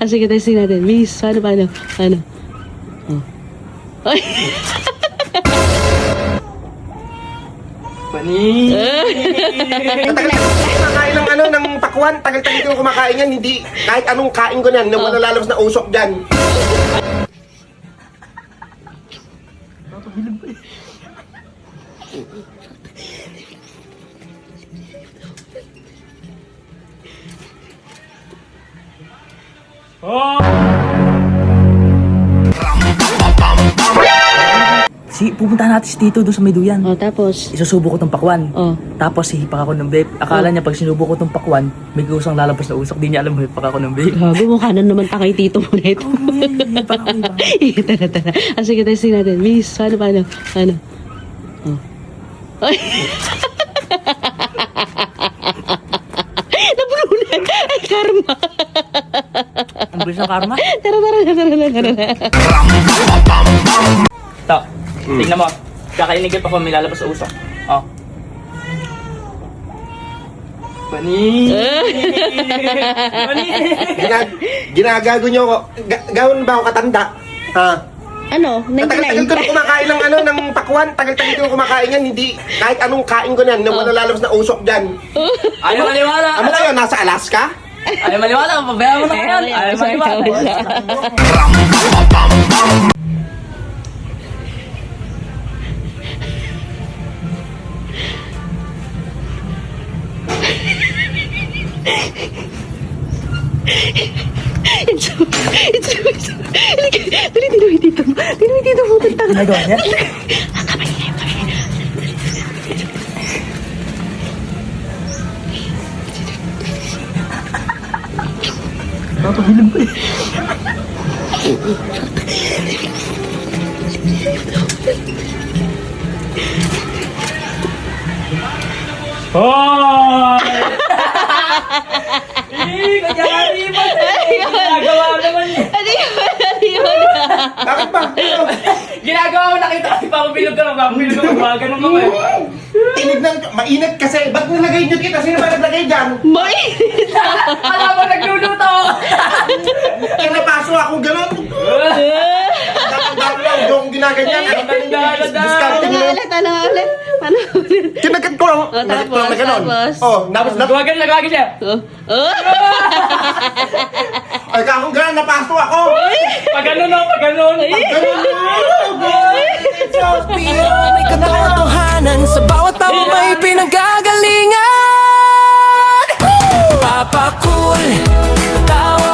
Sige, testing natin. Miss, paano? Oh. Ay! Pani! Kumakain ng ng pakwan. Tagal-tagal ko kumakain yan. Hindi, kahit anong kain ko yan, wala lalabas na usok dyan. Pupunta natin si Tito doon sa may duyan. Oh, tapos? Isusubo ko tong pakwan. Oh. Tapos hihipak ako ng vape. Akala niya pag sinubo ko tong pakwan, may kusang lalabas na usok. Di niya alam hihipak ako ng vape. Gago, mukha na naman takay tito mo na ito. Hihipak ako iba. Tara. Sige, testing natin. Miss, paano? Oh. Ay! Nabulunan! Ay, karma! Ang bilis ng karma. Tara. Ito, tingnan mo. Kakainigil pa ko may lalabas sa usok. Oh. Pani! Pani! Ginagago nyo ako. Gawin ba ako katanda? Ha? Ano? Tagal-tagal ko na kumakain ng ng pakwan. Tagal-tagal ko kumakain yan. Hindi, kahit anong kain ko yan, wala lalabas na usok dyan. Ayaw maniwala! Ano kayo, nasa Alaska? Ayaw maniwala! Pabayaan mo na ngayon! Ayaw maniwala! It's Tinuwi dito mo. Ginagawa niya? Napabilib ba eh? Oh! Kanyari mo! Ginagawa naman niya! Ano yun? Bakit ba? Ginagawa mo, nakita ko, papabilog ka mga ganun mo eh. Tinignan ko, mainit kasi. Ba't nilagay nyo kita? Sino ba naglagay dyan? Mainit! Alam mo, nagluluto! Kaya napaso ako gano'n. Dapat lang, yung ginaganyan. Discarding nyo. Ano ulit? Paano ulit? Kinagat ko lang. Oh, Kinagat ko lang na gano'n. tapos? Oh, tapos na. Nagwagin siya. Oh. Ay, kakong gano'n, napaso ako. Pag ganun no, pag ganun. May katotohanan sa bawat tao may pinanggagalingan. Papa cool, tao